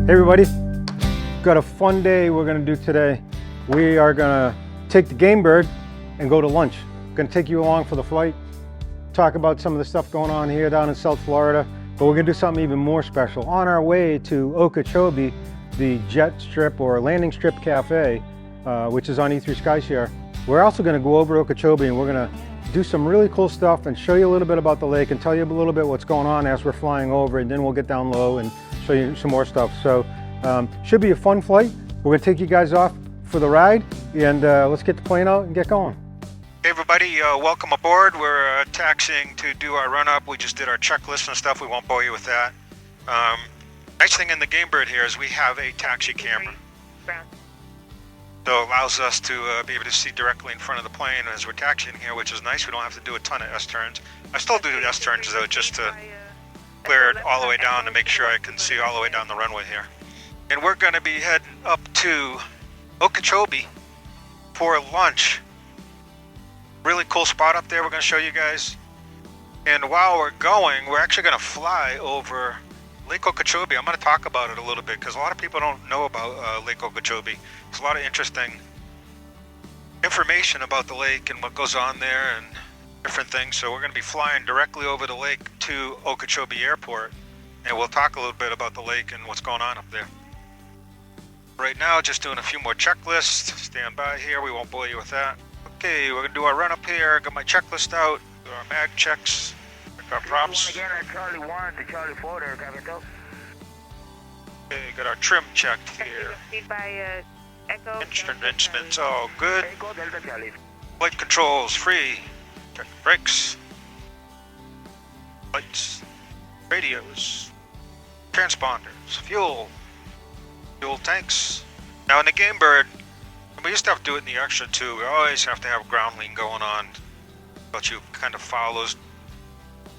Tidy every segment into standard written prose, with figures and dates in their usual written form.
Hey everybody, got a fun day we're gonna do today. We are gonna take the Gamebird and go to lunch. Gonna take you along for the flight, talk about some of the stuff going on here down in South Florida, but we're gonna do something even more special. On our way to Okeechobee, the Jet Strip or Landing Strip Cafe, which is on E3 Skyshare, we're also gonna go over to Okeechobee and we're gonna do some really cool stuff and show you a little bit about the lake and tell you a little bit what's going on as we're flying over, and then we'll get down low and show you some more stuff. So should be a fun flight. We're gonna take you guys off for the ride, and let's get the plane out and get going. Hey everybody, welcome aboard. We're taxiing to do our run up. We just did our checklist and stuff. We won't bore you with that. Nice thing in the Gamebird here is we have a taxi camera. So it allows us to be able to see directly in front of the plane as we're taxiing here, which is nice. We don't have to do a ton of S-turns. I still do S-turns though, just to clear it all the way down to make sure I can see all the way down the runway here. And we're going to be heading up to Okeechobee for lunch. Really cool spot up there we're going to show you guys. And while we're going, we're actually going to fly over Lake Okeechobee. I'm going to talk about it a little bit because a lot of people don't know about Lake Okeechobee. There's a lot of interesting information about the lake and what goes on there and different things. So we're going to be flying directly over the lake to Okeechobee Airport, and we'll talk a little bit about the lake and what's going on up there. Right now, just doing a few more checklists. Stand by here, we won't bore you with that. Okay, we're going to do our run up here. Got my checklist out, do our mag checks, check our props. Again at Charlie 1 to Charlie 4 there, Captain. Okay, got our trim checked here. Instruments all good. Flight controls free. Check the brakes. Lights. Radios. Transponders. Fuel tanks. Now in the Gamebird, we used to have to do it in the extra too. We always have to have ground lean going on, but you kind of follow those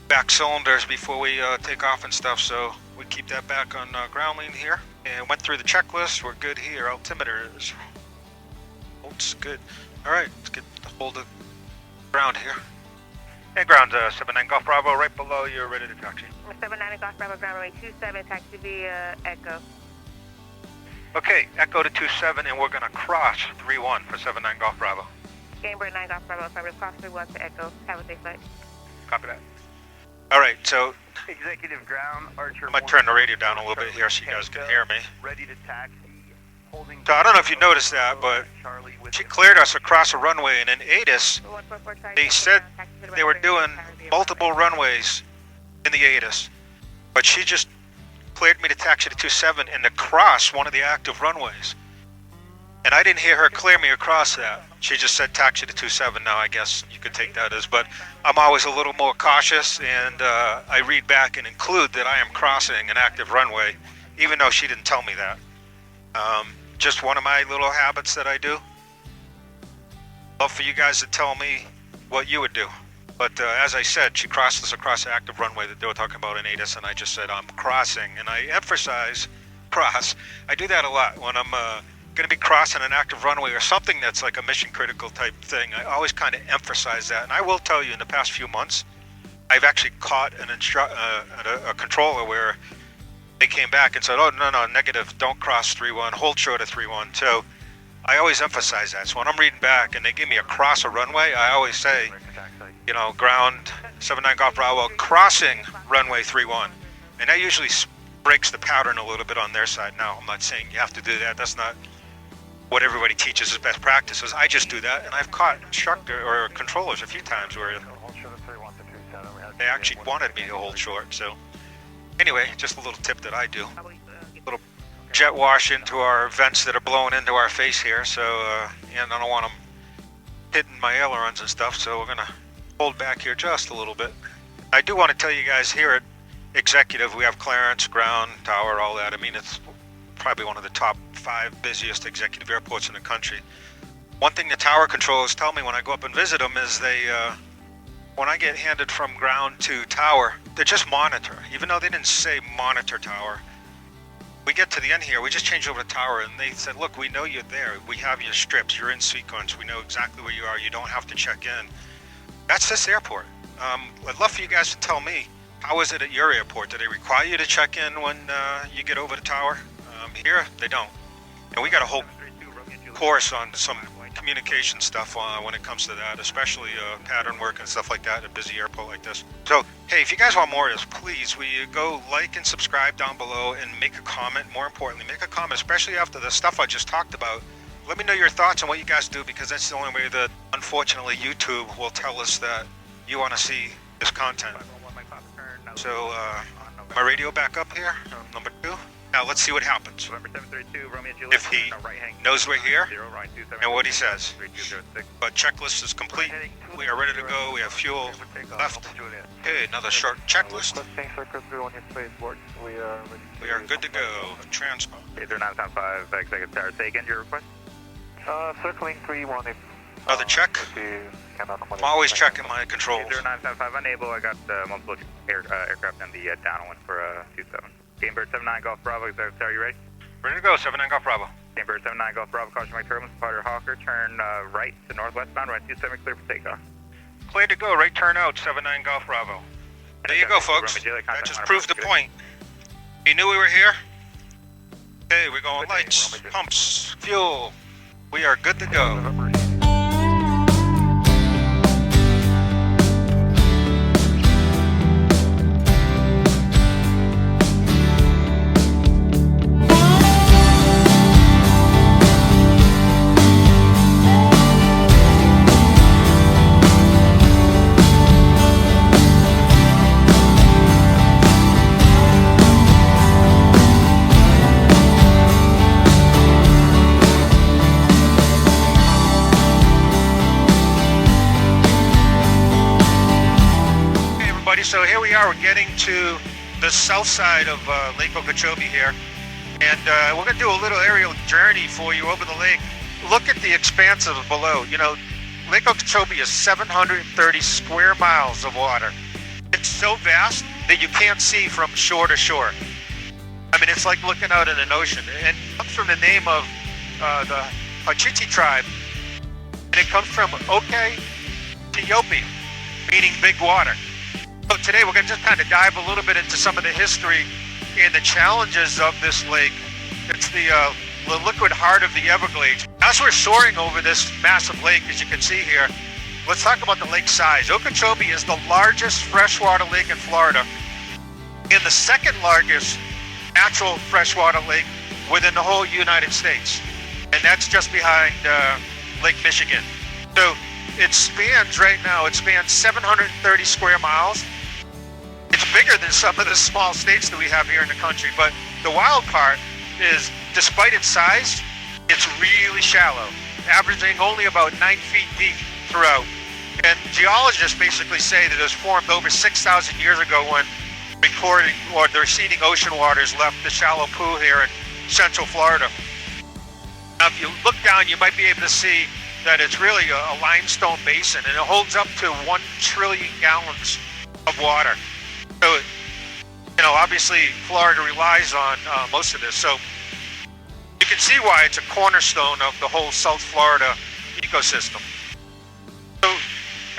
back cylinders before we take off and stuff, so we keep that back on ground lean here. And went through the checklist. We're good here. Altimeters. Volts good. All right, let's get the hold of ground here. And ground 79 Golf Bravo right below. You're ready to taxi. 79 Golf Bravo, ground runway 27, taxi via Echo. Okay, Echo to 27, and we're going to cross 31 for 79 Golf Bravo. Gamebird 9 Golf Bravo, sorry, cross 31 to Echo. Have a safe flight. Copy that. All right, so Executive ground, Archer. I might turn the radio down a little bit here so you guys can hear me. Ready to taxi. Holding. So I don't know if you noticed that, but she cleared us across a runway, and in ATIS, they said they were doing multiple runways in the ATIS, but she just cleared me to taxi to 27 and to cross one of the active runways. And I didn't hear her clear me across that. She just said taxi to 27. Now I guess you could take that as, but I'm always a little more cautious, and I read back and include that I am crossing an active runway, even though she didn't tell me that. Just one of my little habits that I do. Love for you guys to tell me what you would do. But as I said, she crossed us across the active runway that they were talking about in ATIS, and I just said I'm crossing, and I emphasize cross. I do that a lot when I'm going to be crossing an active runway or something that's like a mission critical type thing. I always kind of emphasize that, and I will tell you, in the past few months, I've actually caught a controller where they came back and said, "Oh no, negative, don't cross 31, hold short of 31." So I always emphasize that. So when I'm reading back and they give me a cross a runway, I always say, you know, ground 79 Golf Bravo crossing runway 31, and that usually breaks the pattern a little bit on their side. Now I'm not saying you have to do that. That's not what everybody teaches as best practices. I just do that, and I've caught instructor or controllers a few times where they actually wanted me to hold short. So anyway, just a little tip that I do. A little jet wash into our vents that are blowing into our face here. So and I don't want them hitting my ailerons and stuff. So we're gonna hold back here just a little bit. I do want to tell you guys here at Executive, we have clearance, ground, tower, all that. I mean, it's probably one of the top 5 busiest executive airports in the country. One thing the tower controllers tell me when I go up and visit them is they, when I get handed from ground to tower, they just monitor. Even though they didn't say monitor tower, we get to the end here, we just change over to tower, and they said, look, we know you're there. We have your strips, you're in sequence. We know exactly where you are. You don't have to check in. That's this airport. I'd love for you guys to tell me, how is it at your airport? Do they require you to check in when you get over the tower? Here, they don't. And we got a whole course on some communication stuff when it comes to that, especially pattern work and stuff like that at a busy airport like this. So, hey, if you guys want more of this, please, will you go like and subscribe down below and make a comment. More importantly, make a comment, especially after the stuff I just talked about. Let me know your thoughts on what you guys do, because that's the only way that, unfortunately, YouTube will tell us that you want to see this content. So, my radio back up here, number 2. Now let's see what happens. If he knows we're here and what he says. But checklist is complete. We are ready to go. We have fuel left. Okay, another short checklist. We are good to go. Transport. 0975 executive tower. Say again your request. Circling 31. Another check. I'm always checking my controls. 0975 unable. I got multiple aircraft on the downwind for 27. Gamebird 79 Golf Bravo, executive tower, you ready? Ready to go, 79 Golf Bravo. Gamebird 79 Golf Bravo, caution my turbulence, Potter Hawker, turn right to northwestbound, right 27, clear for takeoff. Clear to go, right turn out, 79 Golf Bravo. There you go, folks. That just proved the point. You knew we were here? Okay, we're going lights, pumps, fuel. We are good to go. So here we are, we're getting to the south side of Lake Okeechobee here, and we're going to do a little aerial journey for you over the lake. Look at the expanse of below. You know, Lake Okeechobee is 730 square miles of water. It's so vast that you can't see from shore to shore. I mean, it's like looking out in an ocean, and it comes from the name of the Okeechobee tribe, and it comes from Okeechobee, meaning big water. So today we're going to just kind of dive a little bit into some of the history and the challenges of this lake. It's the liquid heart of the Everglades. As we're soaring over this massive lake, as you can see here, let's talk about the lake size. Okeechobee is the largest freshwater lake in Florida and the second largest natural freshwater lake within the whole United States. And that's just behind Lake Michigan. So it spans right now, it spans 730 square miles. It's bigger than some of the small states that we have here in the country, but the wild part is, despite its size, it's really shallow, averaging only about 9 feet deep throughout. And geologists basically say that it was formed over 6,000 years ago when the receding ocean waters left the shallow pool here in central Florida. Now, if you look down, you might be able to see that it's really a limestone basin, and it holds up to 1 trillion gallons of water. So, you know, obviously Florida relies on most of this. So you can see why it's a cornerstone of the whole South Florida ecosystem. So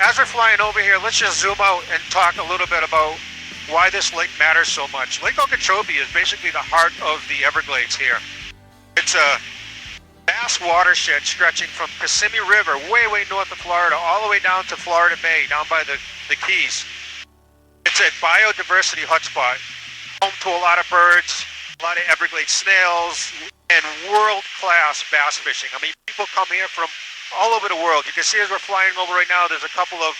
as we're flying over here, let's just zoom out and talk a little bit about why this lake matters so much. Lake Okeechobee is basically the heart of the Everglades here. It's a vast watershed stretching from Kissimmee River, way north of Florida, all the way down to Florida Bay, down by the Keys. It's a biodiversity hotspot, home to a lot of birds, a lot of Everglades snails, and world-class bass fishing. I mean, people come here from all over the world. You can see as we're flying over right now, there's a couple of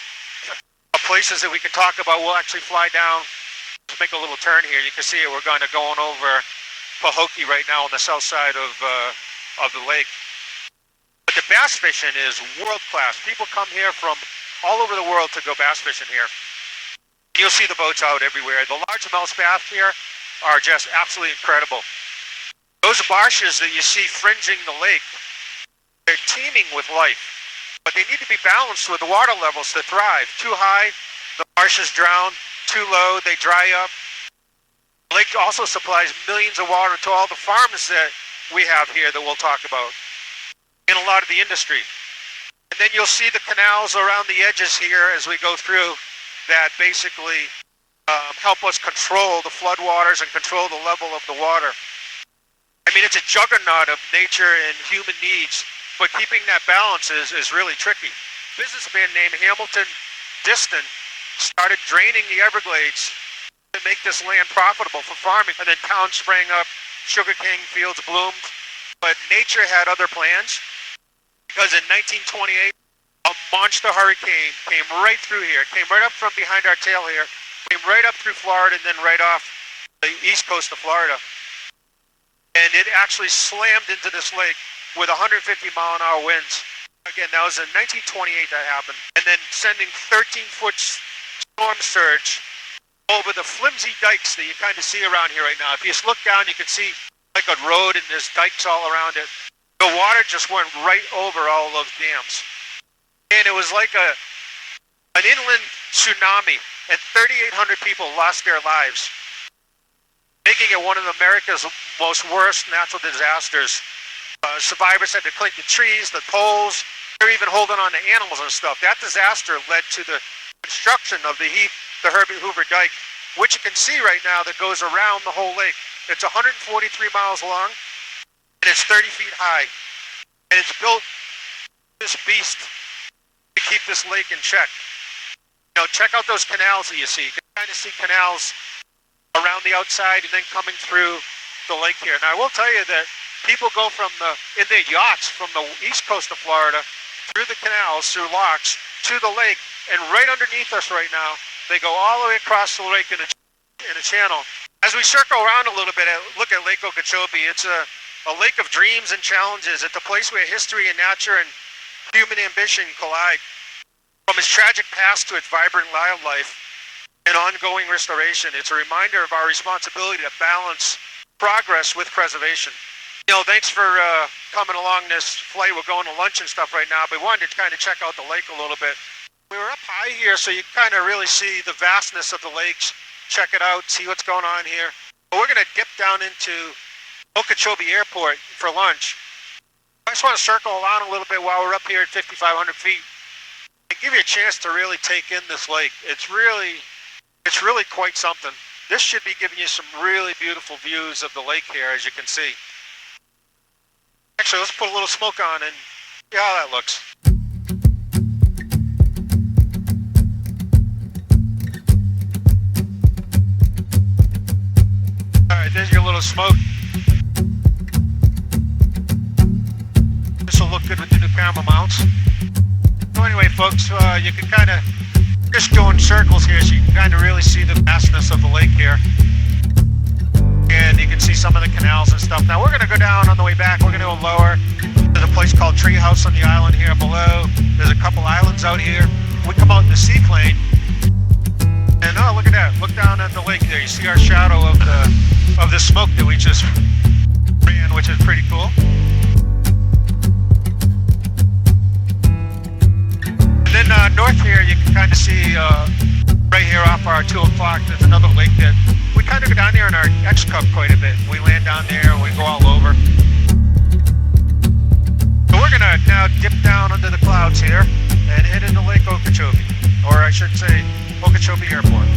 places that we can talk about. We'll actually fly down. Let's make a little turn here. You can see it. We're going over Pahokee right now on the south side of the lake. But the bass fishing is world-class. People come here from all over the world to go bass fishing here. You'll see the boats out everywhere. The largemouth bass here are just absolutely incredible. Those marshes that you see fringing the lake, they're teeming with life, but they need to be balanced with the water levels to thrive. Too high, the marshes drown. Too low, they dry up. The lake also supplies millions of water to all the farms that we have here that we'll talk about, and a lot of the industry. And then you'll see the canals around the edges here as we go through that basically help us control the floodwaters and control the level of the water. I mean, it's a juggernaut of nature and human needs, but keeping that balance is really tricky. A businessman named Hamilton Diston started draining the Everglades to make this land profitable for farming, and then towns sprang up, sugarcane fields bloomed, but nature had other plans, because in 1928, a monster hurricane came right through here, came right up from behind our tail here, came right up through Florida and then right off the east coast of Florida. And it actually slammed into this lake with 150-mile-an-hour winds. Again, that was in 1928 that happened. And then sending 13-foot storm surge over the flimsy dikes that you kind of see around here right now. If you just look down, you can see like a road and there's dikes all around it. The water just went right over all those dams. And it was like an inland tsunami, and 3,800 people lost their lives, making it one of America's most worst natural disasters. Survivors had to clean the trees, the poles. They're even holding on to animals and stuff. That disaster led to the construction of the Herbert Hoover Dike, which you can see right now that goes around the whole lake. It's 143 miles long, and it's 30 feet high. And it's built this beast to keep this lake in check. You know, check out those canals that you see. You can kind of see canals around the outside and then coming through the lake here. Now, I will tell you that people go in their yachts from the east coast of Florida through the canals, through locks, to the lake, and right underneath us right now, they go all the way across the lake in a channel. As we circle around a little bit, look at Lake Okeechobee. It's a lake of dreams and challenges. It's a place where history and nature and human ambition collide. From its tragic past to its vibrant wildlife and ongoing restoration, it's a reminder of our responsibility to balance progress with preservation. You know, thanks for coming along this flight. We're going to lunch and stuff right now, but we wanted to kind of check out the lake a little bit. We were up high here, so you kind of really see the vastness of the lakes. Check it out, see what's going on here. But we're going to dip down into Okeechobee Airport for lunch. I just want to circle around a little bit while we're up here at 5,500 feet and give you a chance to really take in this lake. It's really quite something. This should be giving you some really beautiful views of the lake here, as you can see. Actually, let's put a little smoke on and see how that looks. All right, there's your little smoke. This will look good with the new camera mounts. So anyway, folks, you can kind of just go in circles here so you can kind of really see the vastness of the lake here. And you can see some of the canals and stuff. Now we're going to go down on the way back. We're going to go lower. There's a place called Treehouse on the island here below. There's a couple islands out here. We come out in the seaplane. And oh, look at that. Look down at the lake there. You see our shadow of the smoke that we just ran, which is pretty cool. And then north here, you can kind of see right here off our 2 o'clock, there's another lake that we kind of go down there in our X-Cup quite a bit. We land down there, we go all over. So we're going to now dip down under the clouds here and head into Lake Okeechobee, or I should say Okeechobee Airport.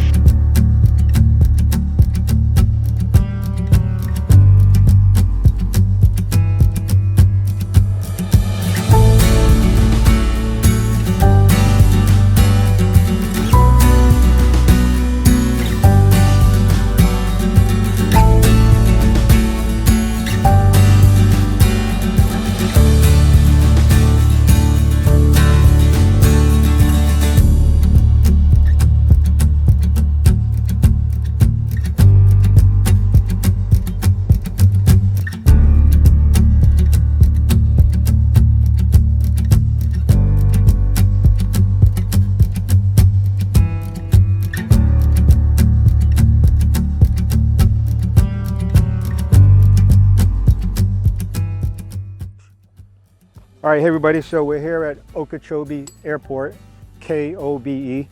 All right, hey everybody, so we're here at Okeechobee Airport, K-O-B-E.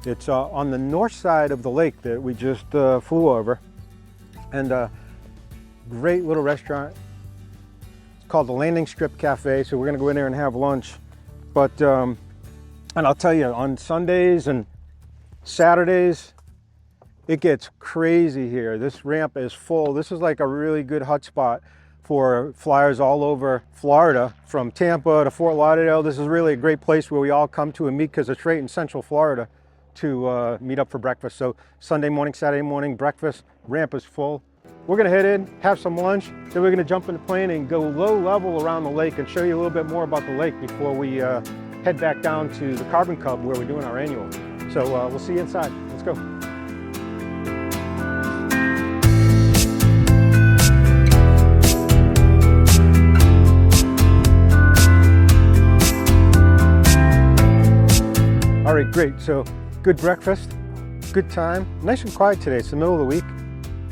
It's on the north side of the lake that we just flew over. And great little restaurant. It's called the Landing Strip Cafe, so we're gonna go in there and have lunch. But, and I'll tell you, on Sundays and Saturdays, it gets crazy here. This ramp is full. This is like a really good hot spot for flyers all over Florida, from Tampa to Fort Lauderdale. This is really a great place where we all come to and meet because it's right in Central Florida to meet up for breakfast. So Sunday morning, Saturday morning, breakfast, ramp is full. We're gonna head in, have some lunch, then we're gonna jump in the plane and go low level around the lake and show you a little bit more about the lake before we head back down to the Carbon Cub where we're doing our annual. So we'll see you inside. Let's go. All right, great. So good breakfast, good time. Nice and quiet today. It's the middle of the week,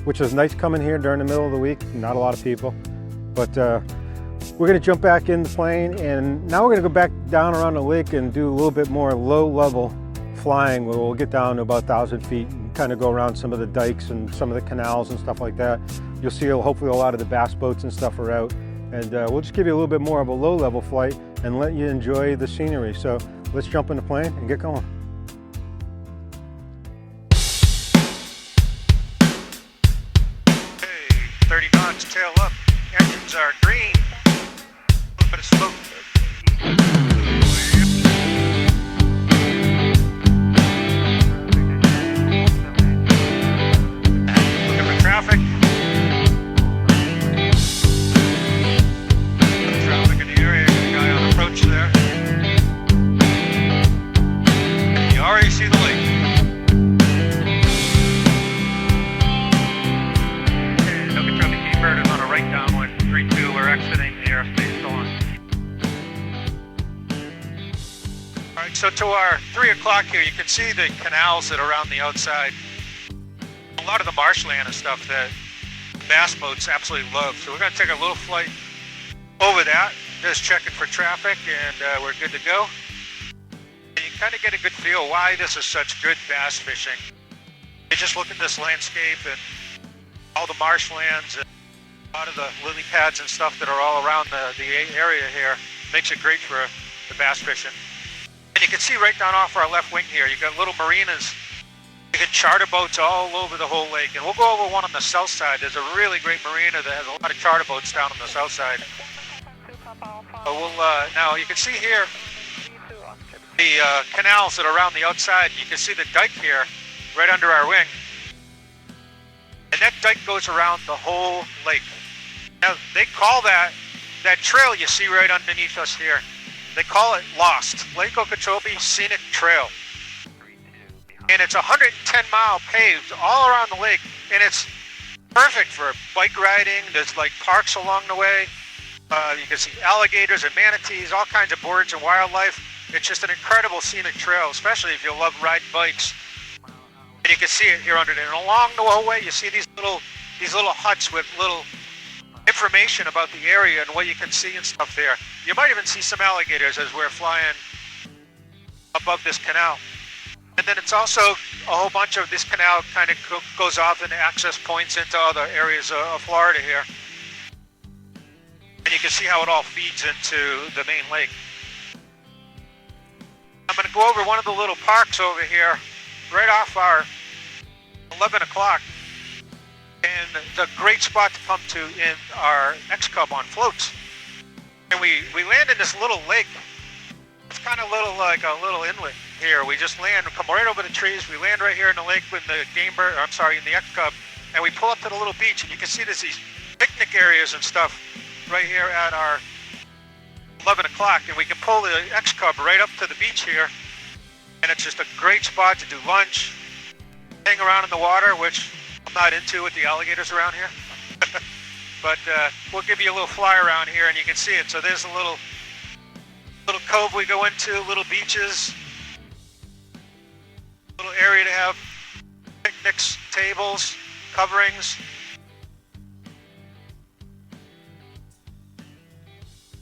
which is nice coming here during the middle of the week. Not a lot of people, but we're gonna jump back in the plane, and now we're gonna go back down around the lake and do a little bit more low level flying where we'll get down to about 1,000 feet and kind of go around some of the dikes and some of the canals and stuff like that. You'll see hopefully a lot of the bass boats and stuff are out, and we'll just give you a little bit more of a low level flight and let you enjoy the scenery. So let's jump in the plane and get going. Hey, 30 knots, tail up, engines are green, a little bit of smoke. Looking for traffic. Traffic in the area, got a guy on approach there. And you already see the lake. And Okeechobee Gamebird is on a right downwind, 3-2, we're exiting the airspace on. Alright, so to our 3 o'clock here, you can see the canals that are around the outside. A lot of the marshland and stuff that bass boats absolutely love. So we're going to take a little flight over that, just checking for traffic, and we're good to go. And you kind of get a good feel why this is such good bass fishing. You just look at this landscape and all the marshlands and a lot of the lily pads and stuff that are all around the area here. Makes it great for the bass fishing. And you can see right down off our left wing here, you got little marinas. You can charter boats all over the whole lake. And we'll go over one on the south side. There's a really great marina that has a lot of charter boats down on the south side. But we'll, now you can see here the canals that are around the outside. You can see the dike here right under our wing. And that dike goes around the whole lake. Now they call that trail you see right underneath us here, they call it Lost, Lake Okeechobee Scenic Trail. And it's 110-mile paved all around the lake, and it's perfect for bike riding. There's like parks along the way. You can see alligators and manatees, all kinds of birds and wildlife. It's just an incredible scenic trail, especially if you love riding bikes. And you can see it here under there. And along the whole way, you see these little huts with little information about the area and what you can see and stuff there. You might even see some alligators as we're flying above this canal. And then it's also a whole bunch of this canal kind of goes off into access points into other areas of Florida here. And you can see how it all feeds into the main lake. I'm going to go over one of the little parks over here, right off our 11 o'clock. And it's a great spot to come to in our X-Cub on floats. And we land in this little lake. It's kind of like a little inlet here. We just land, come right over the trees. We land right here in the lake with the Gamebird, in the X-Cub. And we pull up to the little beach, and you can see there's these picnic areas and stuff right here at our 11 o'clock. And we can pull the X-Cub right up to the beach here. And it's just a great spot to do lunch, hang around in the water, which I'm not into with the alligators around here. But we'll give you a little fly around here and you can see it. So there's a little cove we go into, little beaches, little area to have picnics, tables, coverings.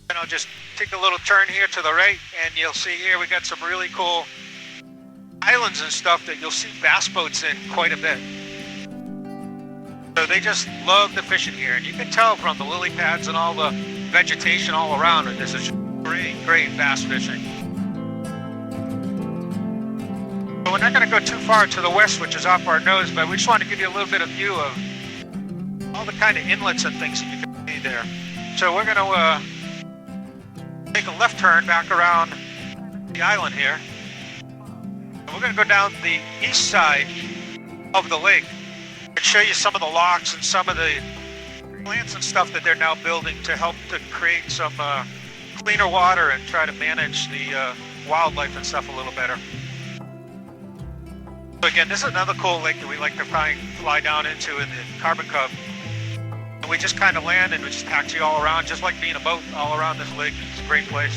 And I'll just take a little turn here to the right and you'll see here we got some really cool islands and stuff that you'll see bass boats in quite a bit. So they just love the fishing here, and you can tell from the lily pads and all the vegetation all around it. This is great bass fishing. So we're not going to go too far to the west, which is off our nose, but we just want to give you a little bit of view of all the kind of inlets and things that you can see there. So we're going to make a left turn back around the island here. And we're going to go down the east side of the lake and show you some of the locks and some of the plants and stuff that they're now building to help to create some cleaner water and try to manage the wildlife and stuff a little better. So again, this is another cool lake that we like to fly down into in the Carbon Cub. And we just kind of land and we just taxi all around, just like being a boat all around this lake. It's a great place.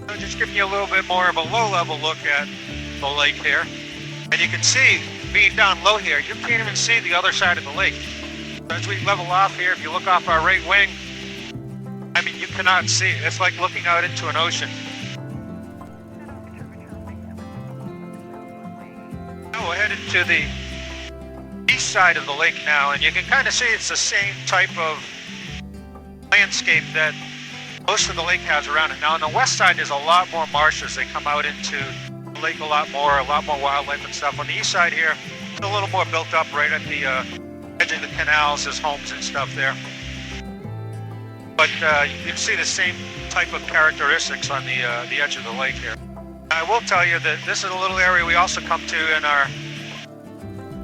So just giving you a little bit more of a low-level look at the lake here. And you can see, being down low here, you can't even see the other side of the lake. So as we level off here, if you look off our right wing, I mean, you cannot see it. It's like looking out into an ocean. Now we're headed to the east side of the lake now, and you can kind of see it's the same type of landscape that most of the lake has around it. Now on the west side, there's a lot more marshes. They come out into the lake a lot more wildlife and stuff. On the east side here, it's a little more built up right at the edge of the canals. There's homes and stuff there. But you can see the same type of characteristics on the edge of the lake here. I will tell you that this is a little area we also come to in our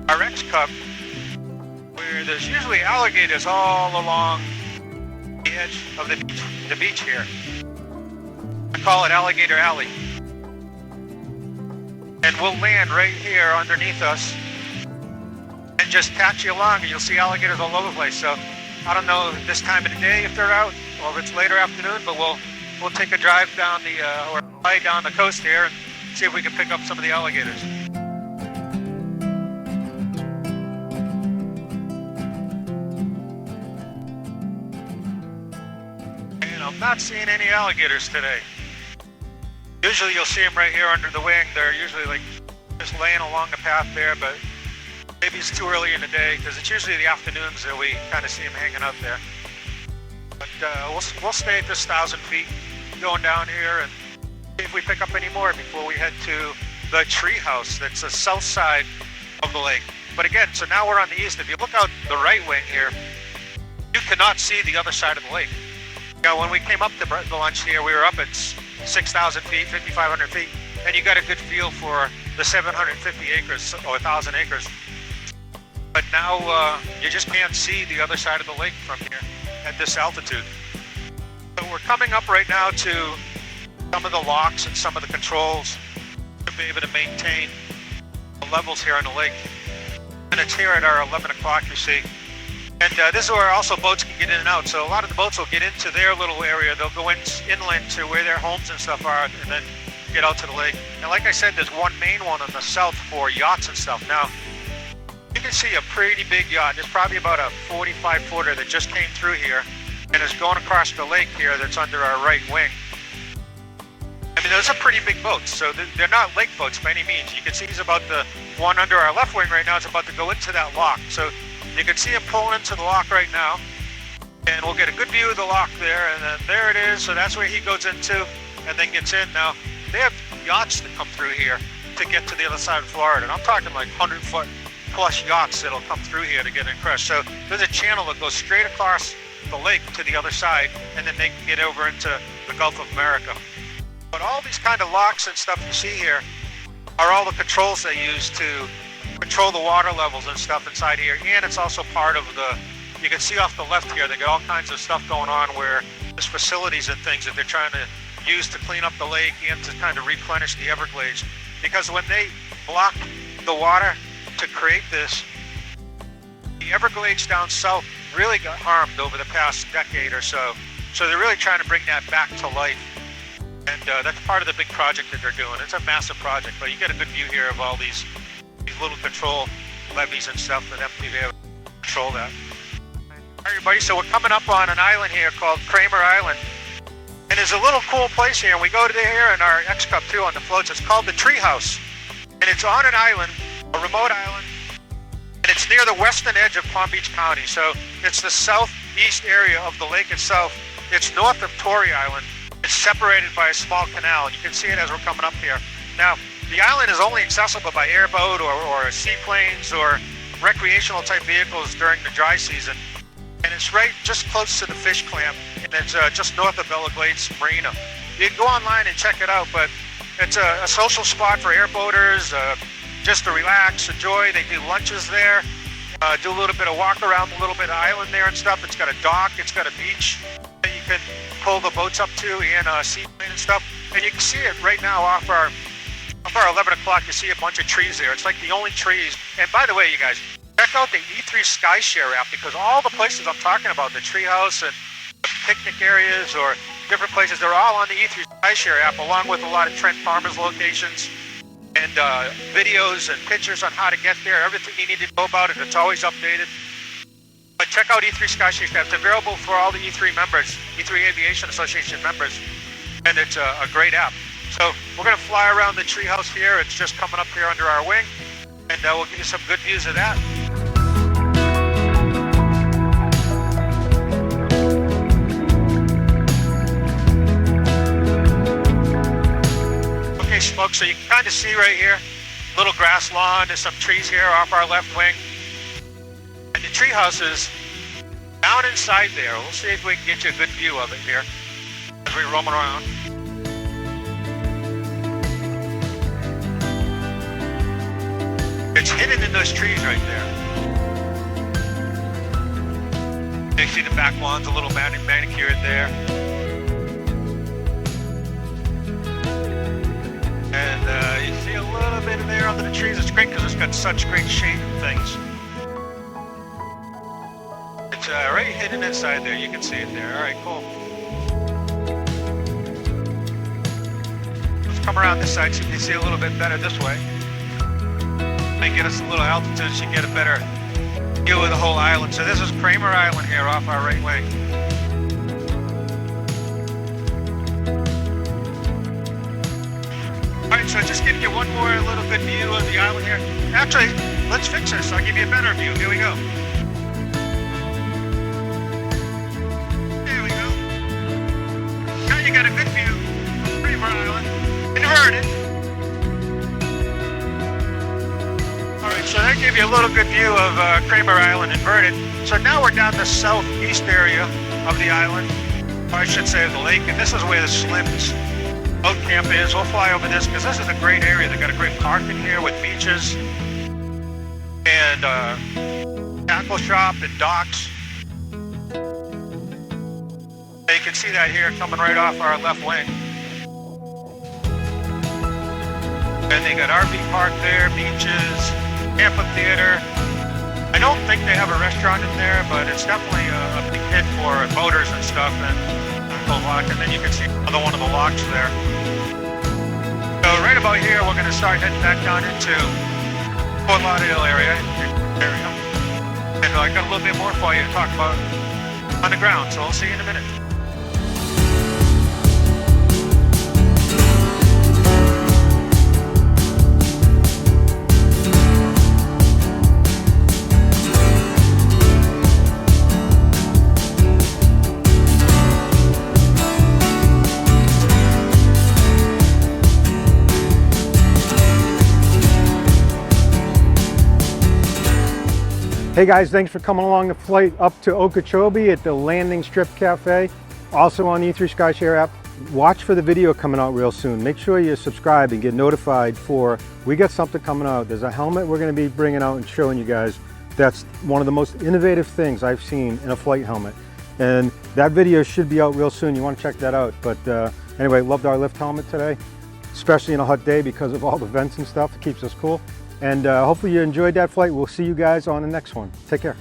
X-Cup, where there's usually alligators all along the edge of the beach here. I call it Alligator Alley. And we'll land right here underneath us and just catch you along, and you'll see alligators all over the place. So I don't know this time of the day if they're out or if it's later afternoon, but we'll take a drive down or fly down the coast here and see if we can pick up some of the alligators. And I'm not seeing any alligators today. Usually you'll see them right here under the wing. They're usually like just laying along the path there, but maybe it's too early in the day because it's usually the afternoons that we kind of see them hanging out there. But we'll stay at this 1,000 feet going down here and see if we pick up any more before we head to the tree house that's the south side of the lake. But again, so now we're on the east. If you look out the right wing here, you cannot see the other side of the lake. Now, when we came up to the lunch here, we were up at 6,000 feet, 5,500 feet, and you got a good feel for the 750 acres or 1,000 acres. But now you just can't see the other side of the lake from here at this altitude. So we're coming up right now to some of the locks and some of the controls to be able to maintain the levels here on the lake. And it's here at our 11 o'clock, you see. And this is where also boats can get in and out. So a lot of the boats will get into their little area. They'll go inland to where their homes and stuff are and then get out to the lake. And like I said, there's one main one on the south for yachts and stuff. Now, you can see a pretty big yacht. It's probably about a 45-footer that just came through here and is going across the lake here that's under our right wing. I mean, those are pretty big boats, so they're not lake boats by any means. You can see he's about the one under our left wing right now. It's about to go into that lock. So you can see him pulling into the lock right now, and we'll get a good view of the lock there, and then there it is. So that's where he goes into and then gets in. Now, they have yachts that come through here to get to the other side of Florida, and I'm talking like 100-foot plus yachts that'll come through here to get across. So there's a channel that goes straight across the lake to the other side, and then they can get over into the Gulf of America. But all these kind of locks and stuff you see here are all the controls they use to control the water levels and stuff inside here. And it's also part of you can see off the left here, they got all kinds of stuff going on where there's facilities and things that they're trying to use to clean up the lake and to kind of replenish the Everglades. Because when they block the water to create this, the Everglades down south really got harmed over the past decade or so. So they're really trying to bring that back to life. And that's part of the big project that they're doing. It's a massive project, but you get a good view here of all these little control levees and stuff for them to be able to control that. All right, everybody, so we're coming up on an island here called Kramer Island. And there's a little cool place here, and we go to here in our X-Cup too on the floats. It's called the Tree House. And it's on an island, a remote island, and it's near the western edge of Palm Beach County. So it's the southeast area of the lake itself. It's north of Torrey Island. It's separated by a small canal. You can see it as we're coming up here. Now, The island is only accessible by airboat or seaplanes or recreational type vehicles during the dry season. And it's right just close to the fish clamp, and it's just north of Everglades Marina. You can go online and check it out, but it's a social spot for airboaters, just to relax, enjoy. They do lunches there, do a little bit of walk around the little bit of island there and stuff. It's got a dock, it's got a beach that you can pull the boats up to, and a seaplane and stuff. And you can see it right now off our 11 o'clock. You see a bunch of trees there. It's like the only trees. And by the way, you guys, check out the E3 SkyShare app, because all the places I'm talking about, the treehouse and the picnic areas or different places, they're all on the E3 SkyShare app, along with a lot of Trent Farmers locations and videos and pictures on how to get there, everything you need to know about it. It's always updated. But check out E3 SkyShare app. It's available for all the E3 members, E3 Aviation Association members, and it's a great app. So we're going to fly around the treehouse here. It's just coming up here under our wing, and we'll give you some good views of that. Okay, smoke. So you can kind of see right here, little grass lawn. There's some trees here off our left wing, and the treehouse is down inside there. We'll see if we can get you a good view of it here as we roam around. It's hidden in those trees right there. You see the back lawn's a little manicured there. And you see a little bit in there under the trees. It's great because it's got such great shade and things. It's right hidden inside there. You can see it there. All right, cool. Let's come around this side so you can see a little bit better this way. May get us a little altitude so you get a better view of the whole island. So this is Kramer Island here off our right wing. Alright, so just giving you one more little good view of the island here. Actually, let's fix this. I'll give you a better view. Here we go. There we go. Now you got a good view of Kramer Island. Inverted. So that gave you a little good view of Kramer Island inverted. So now we're down the southeast area of the island, or I should say of the lake, and this is where the Slim's boat camp is. We'll fly over this because this is a great area. They've got a great park in here with beaches and tackle shop and docks. And you can see that here coming right off our left wing. And they got RV park there, beaches, amphitheater. I don't think they have a restaurant in there, but it's definitely a big hit for boaters and stuff. And the lock, and then you can see another one of the locks there. So right about here, we're going to start heading back down into Fort Lauderdale area. And I got a little bit more for you to talk about on the ground. So I'll see you in a minute. Hey guys, thanks for coming along the flight up to Okeechobee at the Landing Strip Cafe. Also on the E3 SkyShare app. Watch for the video coming out real soon. Make sure you subscribe and get notified for, we got something coming out. There's a helmet we're going to be bringing out and showing you guys. That's one of the most innovative things I've seen in a flight helmet. And that video should be out real soon. You want to check that out. But anyway, loved our lift helmet today, especially in a hot day because of all the vents and stuff. It keeps us cool. And hopefully you enjoyed that flight. We'll see you guys on the next one. Take care.